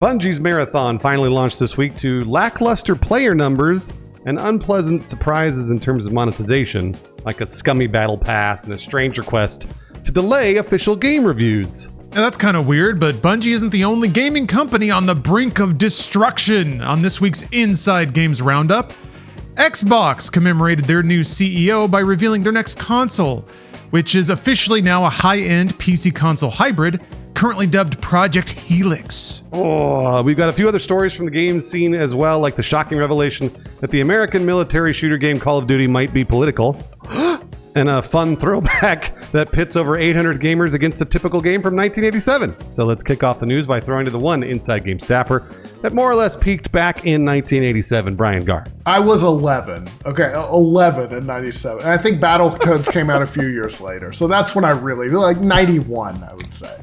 Bungie's Marathon finally launched this week to lackluster player numbers and unpleasant surprises in terms of monetization, like a scummy battle pass and a strange request to delay official game reviews. Now, that's kind of weird, but Bungie isn't the only gaming company on the brink of destruction. On this week's Inside Games Roundup, Xbox commemorated their new CEO by revealing their next console, which is officially now a high-end PC console hybrid, currently dubbed Project Helix. Oh, we've got a few other stories from the games scene as well, like the shocking revelation that the American military shooter game Call of Duty might be political, and a fun throwback that pits over 800 gamers against a typical game from 1987. So let's kick off the news by throwing to the one Inside Game staffer that more or less peaked back in 1987, Brian Garr. I was 11. Okay, 11 in 97. And I think Battletoads came out a few years later. So that's when I really, like 91, I would say.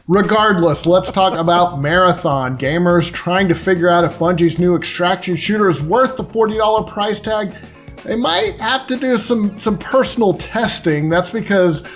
Regardless, let's talk about Marathon. Gamers trying to figure out if Bungie's new extraction shooter is worth the $40 price tag. They might have to do some personal testing. That's because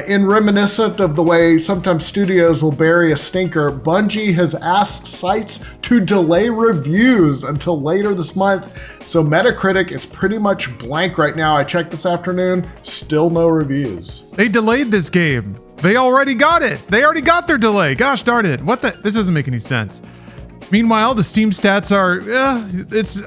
in reminiscent of the way sometimes studios will bury a stinker, Bungie has asked sites to delay reviews until later this month. So Metacritic is pretty much blank right now. I checked this afternoon, still no reviews. They delayed this game. They already got it. They already got their delay. Gosh darn it. What the? This doesn't make any sense. Meanwhile, the Steam stats are,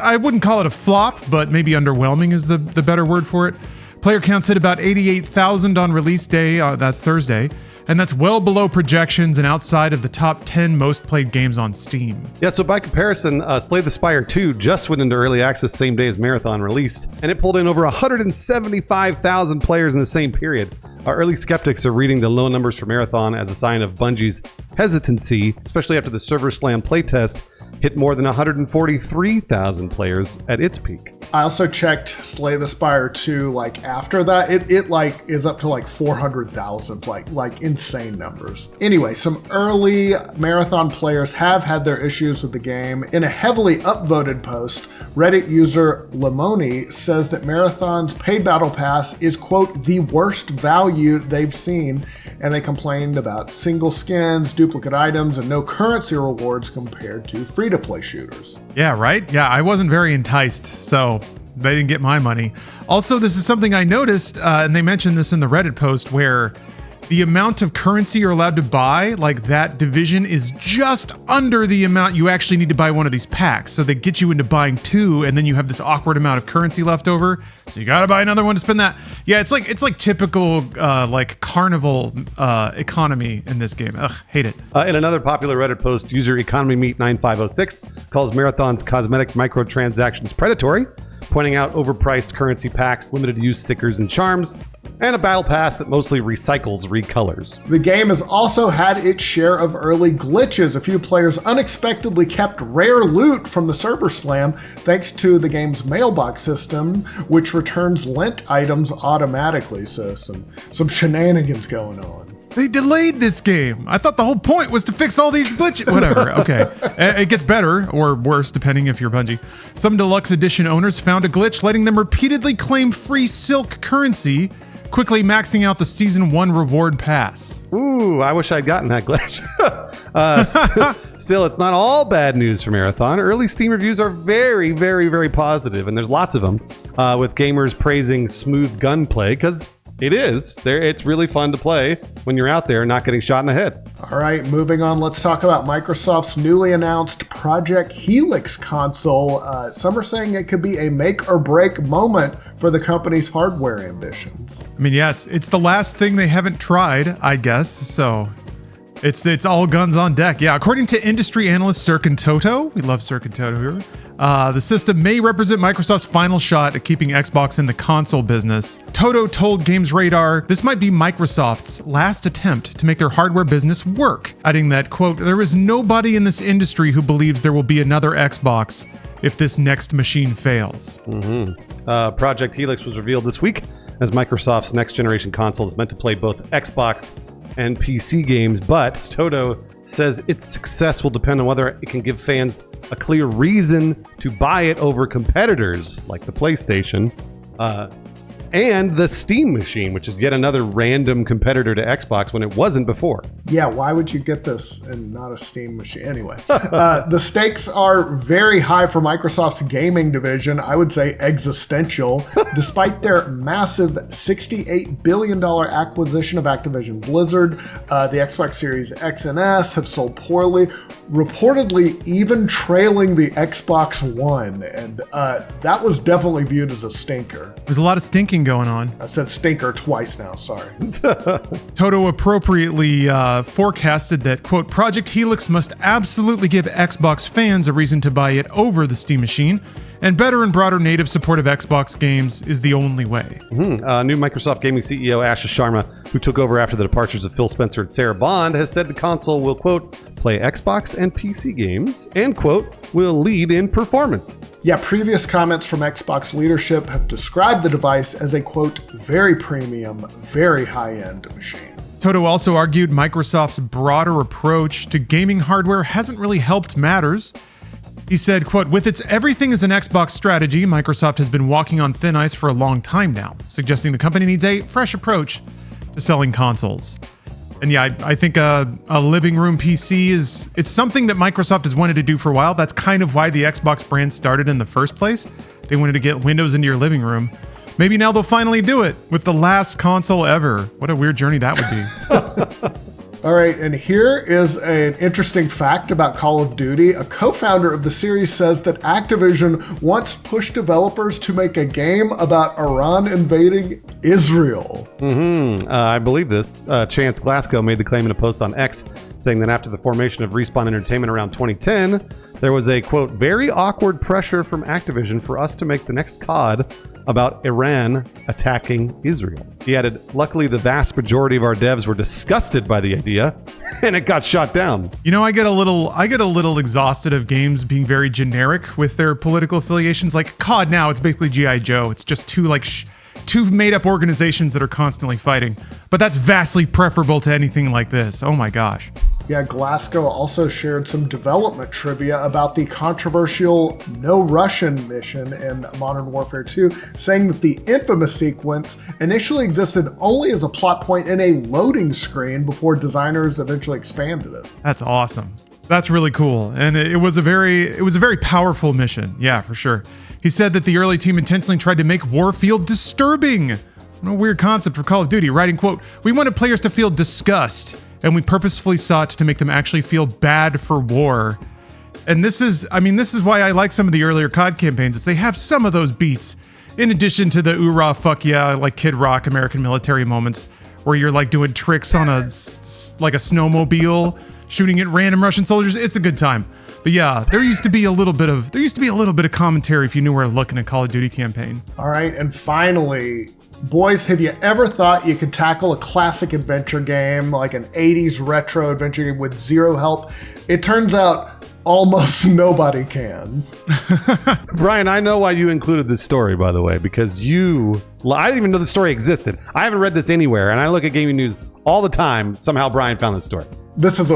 I wouldn't call it a flop, but maybe underwhelming is the better word for it. Player counts hit about 88,000 on release day, that's Thursday, and that's well below projections and outside of the top 10 most played games on Steam. Yeah, so by comparison, Slay the Spire 2 just went into early access same day as Marathon released, and it pulled in over 175,000 players in the same period. Our early skeptics are reading the low numbers for Marathon as a sign of Bungie's hesitancy, especially after the Server Slam playtest hit more than 143,000 players at its peak. I also checked Slay the Spire 2, like after that, it like is up to like 400,000, like insane numbers. Anyway, some early Marathon players have had their issues with the game. In a heavily upvoted post, Reddit user Lemoni says that Marathon's paid battle pass is, quote, the worst value they've seen, and they complained about single skins, duplicate items, and no currency rewards compared to free-to-play shooters. Yeah, right? Yeah, I wasn't very enticed, so they didn't get my money. Also, this is something I noticed, and they mentioned this in the Reddit post, where the amount of currency you're allowed to buy, like that division, is just under the amount you actually need to buy one of these packs. So they get you into buying two, and then you have this awkward amount of currency left over. So you gotta buy another one to spend that. Yeah, it's like typical like carnival economy in this game. Ugh, hate it. In another popular Reddit post, user Economy Meat 9506 calls Marathon's cosmetic microtransactions predatory, pointing out overpriced currency packs, limited use stickers and charms, and a battle pass that mostly recycles recolors. The game has also had its share of early glitches. A few players unexpectedly kept rare loot from the Server Slam thanks to the game's mailbox system, which returns lent items automatically. So some shenanigans going on. They delayed this game. I thought the whole point was to fix all these glitches. Whatever, okay. It gets better, or worse, depending if you're Bungie. Some deluxe edition owners found a glitch letting them repeatedly claim free silk currency, quickly maxing out the Season 1 reward pass. Ooh, I wish I'd gotten that glitch. Still, it's not all bad news for Marathon. Early Steam reviews are very, very, very positive, and there's lots of them, with gamers praising smooth gunplay, because it is. It's really fun to play when you're out there not getting shot in the head. All right, moving on. Let's talk about Microsoft's newly announced Project Helix console. Some are saying it could be a make or break moment for the company's hardware ambitions. I mean, yeah, it's the last thing they haven't tried, I guess. So it's all guns on deck. Yeah, according to industry analyst Sirkin Toto, we love Sirkin Toto here. The system may represent Microsoft's final shot at keeping Xbox in the console business. Toto told Games Radar this might be Microsoft's last attempt to make their hardware business work, adding that, quote, there is nobody in this industry who believes there will be another Xbox if this next machine fails. Project Helix was revealed this week as Microsoft's next generation console is meant to play both Xbox and PC games, but Toto says its success will depend on whether it can give fans a clear reason to buy it over competitors like the PlayStation. and the Steam machine, which is yet another random competitor to Xbox when it wasn't before. Yeah, why would you get this and not a Steam machine? Anyway, the stakes are very high for Microsoft's gaming division, I would say existential, despite their massive $68 billion acquisition of Activision Blizzard. The Xbox Series X and S have sold poorly, reportedly even trailing the Xbox One, and that was definitely viewed as a stinker. There's a lot of stinking going on. I said stinker twice now, sorry. Toto appropriately forecasted that, quote, Project Helix must absolutely give Xbox fans a reason to buy it over the Steam machine, and better and broader native support of Xbox games is the only way. New Microsoft Gaming CEO Ashish Sharma, who took over after the departures of Phil Spencer and Sarah Bond, has said the console will, quote, play Xbox and PC games, and, quote, will lead in performance. Yeah, previous comments from Xbox leadership have described the device as a, quote, very premium, very high-end machine. Toto also argued Microsoft's broader approach to gaming hardware hasn't really helped matters. He said, quote, with its everything is an Xbox strategy, Microsoft has been walking on thin ice for a long time now, suggesting the company needs a fresh approach to selling consoles. And yeah, I think a living room PC it's something that Microsoft has wanted to do for a while. That's kind of why the Xbox brand started in the first place. They wanted to get Windows into your living room. Maybe now they'll finally do it with the last console ever. What a weird journey that would be. All right, and here is an interesting fact about Call of Duty. A co-founder of the series says that Activision once pushed developers to make a game about Iran invading Israel. I believe this. Chance Glasgow made the claim in a post on X, saying that after the formation of Respawn Entertainment around 2010, there was a, quote, very awkward pressure from Activision for us to make the next COD about Iran attacking Israel. He added, luckily the vast majority of our devs were disgusted by the idea, and it got shot down. You know, I get a little exhausted of games being very generic with their political affiliations. Like COD now, it's basically G.I. Joe. It's just two made-up organizations that are constantly fighting. But that's vastly preferable to anything like this. Oh my gosh. Yeah, Glasgow also shared some development trivia about the controversial No Russian mission in Modern Warfare 2, saying that the infamous sequence initially existed only as a plot point in a loading screen before designers eventually expanded it. That's awesome. That's really cool. And it was a very powerful mission. Yeah, for sure. He said that the early team intentionally tried to make Warfield disturbing. What a weird concept for Call of Duty, writing, quote, we wanted players to feel disgust, and we purposefully sought to make them actually feel bad for war. And this is why I like some of the earlier COD campaigns, is they have some of those beats, in addition to the oorah, fuck yeah, like Kid Rock American military moments, where you're like doing tricks on a snowmobile, shooting at random Russian soldiers. It's a good time. But yeah, there used to be a little bit of commentary if you knew where to look in a Call of Duty campaign. All right, and finally, boys, have you ever thought you could tackle a classic adventure game, like an 80s retro adventure game with zero help? It turns out almost nobody can. Brian, I know why you included this story, by the way, because I didn't even know the story existed. I haven't read this anywhere, and I look at gaming news all the time. Somehow Brian found this story. This is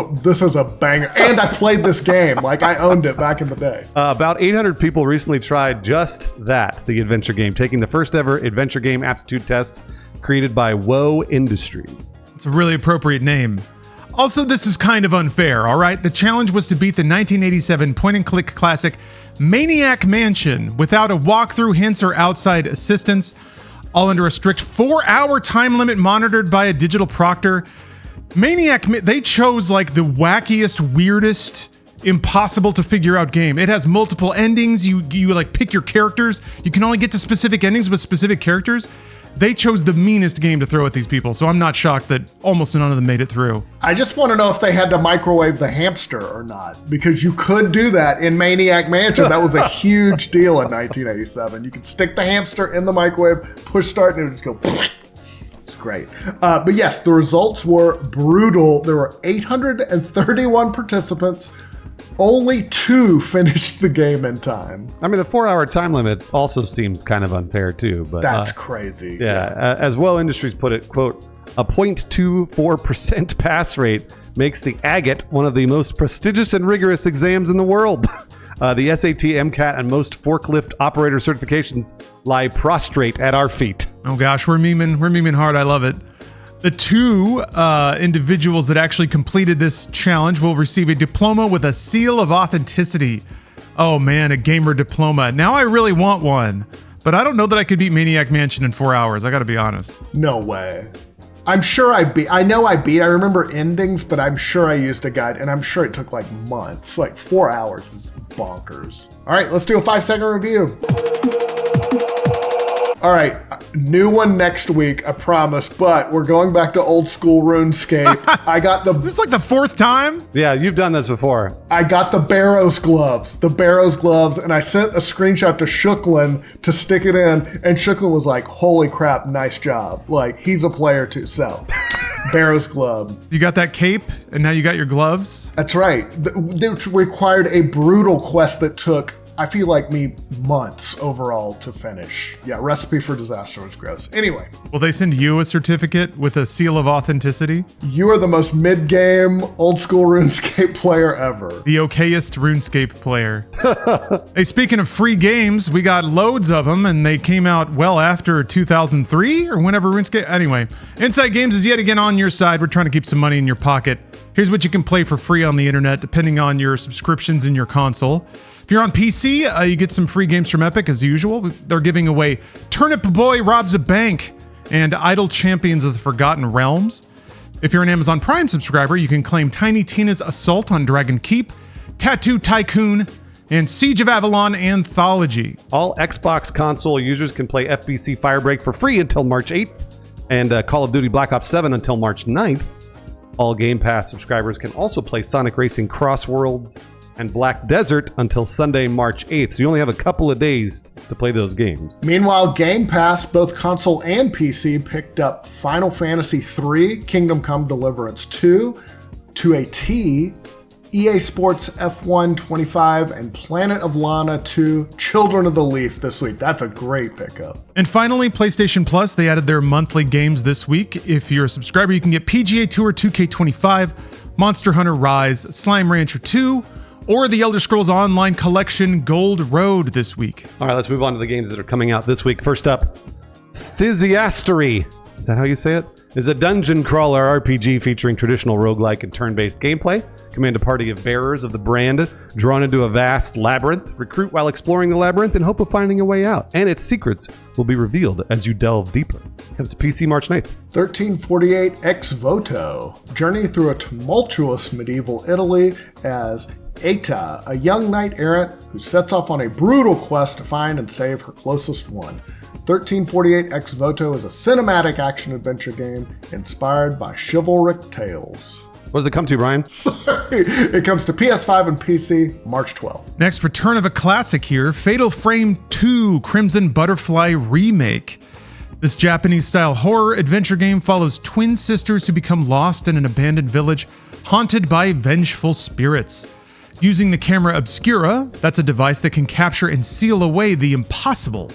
a banger. And I played this game. Like, I owned it back in the day. About 800 people recently tried just that, the adventure game, taking the first ever adventure game aptitude test created by Woe Industries. It's a really appropriate name. Also, this is kind of unfair, all right? The challenge was to beat the 1987 point-and-click classic Maniac Mansion without a walkthrough, hints, or outside assistance, all under a strict 4-hour time limit monitored by a digital proctor. They chose like the wackiest, weirdest, impossible to figure out game. It has multiple endings. You like pick your characters. You can only get to specific endings with specific characters. They chose the meanest game to throw at these people, so I'm not shocked that almost none of them made it through. I just want to know if they had to microwave the hamster or not, because you could do that in Maniac Mansion. That was a huge deal in 1987. You could stick the hamster in the microwave, push start, and it would just go... It's great. But yes, the results were brutal. There were 831 participants. Only 2 finished the game in time. I mean, the 4-hour time limit also seems kind of unfair too. But that's crazy. Yeah, as Woe Industries put it, quote, a 0.24% pass rate makes the agate one of the most prestigious and rigorous exams in the world. The SAT, MCAT, and most forklift operator certifications lie prostrate at our feet. Oh gosh, we're memeing hard. I love it. The two individuals that actually completed this challenge will receive a diploma with a seal of authenticity. Oh man, a gamer diploma. Now I really want one, but I don't know that I could beat Maniac Mansion in 4 hours. I gotta be honest. No way. I'm sure I beat. I remember endings, but I'm sure I used a guide, and I'm sure it took like months. Like 4 hours is bonkers. All right, let's do a 5-second review. All right, new one next week, I promise, but we're going back to old school RuneScape. I got the... This is like the 4th time? Yeah, you've done this before. I got the Barrows gloves, and I sent a screenshot to Shooklin to stick it in, and Shooklin was like, holy crap, nice job. Like, he's a player too, so... Barrows glove. You got that cape, and now you got your gloves? That's right. It required a brutal quest that took... I feel like me months overall to finish. Yeah, Recipe for Disaster was gross. Anyway. Will they send you a certificate with a seal of authenticity? You are the most mid-game, old-school RuneScape player ever. The okayest RuneScape player. Hey, speaking of free games, we got loads of them, and they came out well after 2003 or whenever RuneScape... Anyway, Inside Games is yet again on your side. We're trying to keep some money in your pocket. Here's what you can play for free on the internet, depending on your subscriptions in your console. If you're on PC, you get some free games from Epic as usual. They're giving away Turnip Boy Robs a Bank and Idle Champions of the Forgotten Realms. If you're an Amazon Prime subscriber, you can claim Tiny Tina's Assault on Dragon Keep, Tattoo Tycoon, and Siege of Avalon Anthology. All Xbox console users can play FBC Firebreak for free until March 8th, and Call of Duty Black Ops 7 until March 9th. All Game Pass subscribers can also play Sonic Racing Cross Worlds and Black Desert until Sunday, March 8th. So you only have a couple of days to play those games. Meanwhile, Game Pass, both console and PC, picked up Final Fantasy III, Kingdom Come Deliverance 2, to a T, EA Sports F1 25, and Planet of Lana 2, Children of the Leaf this week. That's a great pickup. And finally, PlayStation Plus, they added their monthly games this week. If you're a subscriber, you can get PGA Tour 2K25, Monster Hunter Rise, Slime Rancher 2, or the Elder Scrolls Online Collection Gold Road this week. All right, let's move on to the games that are coming out this week. First up, Thysiastery. Is that how you say it? Is a dungeon crawler RPG featuring traditional roguelike and turn-based gameplay. Command a party of bearers of the brand drawn into a vast labyrinth. Recruit while exploring the labyrinth in hope of finding a way out. And its secrets will be revealed as you delve deeper. It comes to PC March 9th. 1348 Ex Voto. Journey through a tumultuous medieval Italy as Eta, a young knight-errant who sets off on a brutal quest to find and save her closest one. 1348 Ex Voto is a cinematic action-adventure game inspired by chivalric tales. What does it come to, Brian? Sorry. It comes to PS5 and PC March 12th. Next, return of a classic here, Fatal Frame 2 Crimson Butterfly Remake. This Japanese-style horror adventure game follows twin sisters who become lost in an abandoned village haunted by vengeful spirits. Using the camera obscura, that's a device that can capture and seal away the impossible.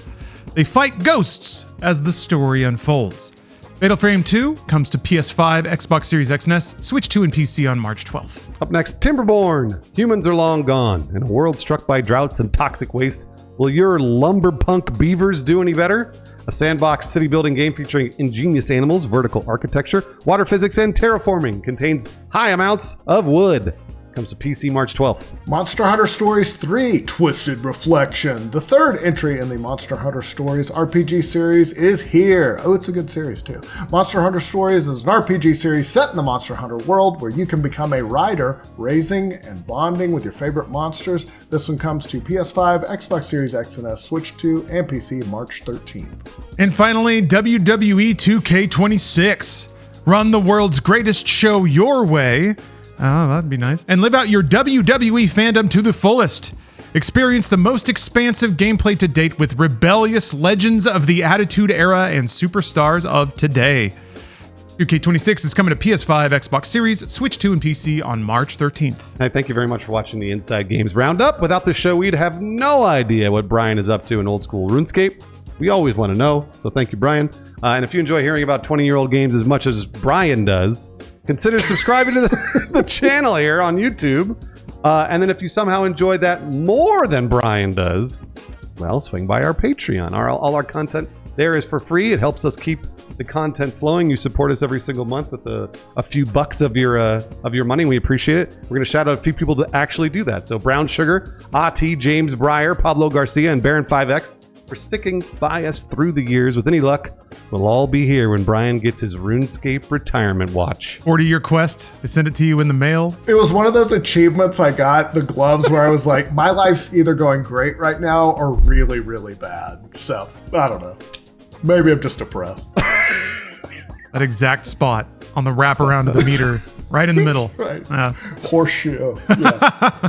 They fight ghosts as the story unfolds. Fatal Frame 2 comes to PS5, Xbox Series X and S, Switch 2, and PC on March 12th. Up next, Timberborn. Humans are long gone. In a world struck by droughts and toxic waste, will your lumberpunk beavers do any better? A sandbox city building game featuring ingenious animals, vertical architecture, water physics, and terraforming. Contains high amounts of wood. Comes to PC March 12th. Monster Hunter Stories 3 Twisted Reflection. The third entry in the Monster Hunter Stories RPG series is here. Oh, it's a good series too. Monster Hunter Stories is an RPG series set in the Monster Hunter world where you can become a rider, raising and bonding with your favorite monsters. This one comes to PS5, Xbox Series X and S, Switch 2, and PC March 13th. And finally, WWE 2K26. Run the world's greatest show your way. Oh, that'd be nice. And live out your WWE fandom to the fullest. Experience the most expansive gameplay to date with rebellious legends of the Attitude Era and superstars of today. 2K26 is coming to PS5, Xbox Series, Switch 2, and PC on March 13th. Hey, thank you very much for watching the Inside Games Roundup. Without the show, we'd have no idea what Brian is up to in old school RuneScape. We always want to know, so thank you, Brian. And if you enjoy hearing about 20-year-old games as much as Brian does, consider subscribing to the channel here on YouTube. And then if you somehow enjoy that more than Brian does, well, swing by our Patreon. All our content there is for free. It helps us keep the content flowing. You support us every single month with a few bucks of your money. We appreciate it. We're going to shout out a few people to actually do that. So Brown Sugar, Ati, James Breyer, Pablo Garcia, and Baron 5X for sticking by us through the years. With any luck, we'll all be here when Brian gets his RuneScape retirement watch. 40-year quest. They send it to you in the mail. It was one of those achievements I got, the gloves, where I was like, my life's either going great right now or really, really bad. So, I don't know. Maybe I'm just depressed. That exact spot on the wraparound of the meter, right in the middle. Right. Yeah. Horseshoe. Yeah.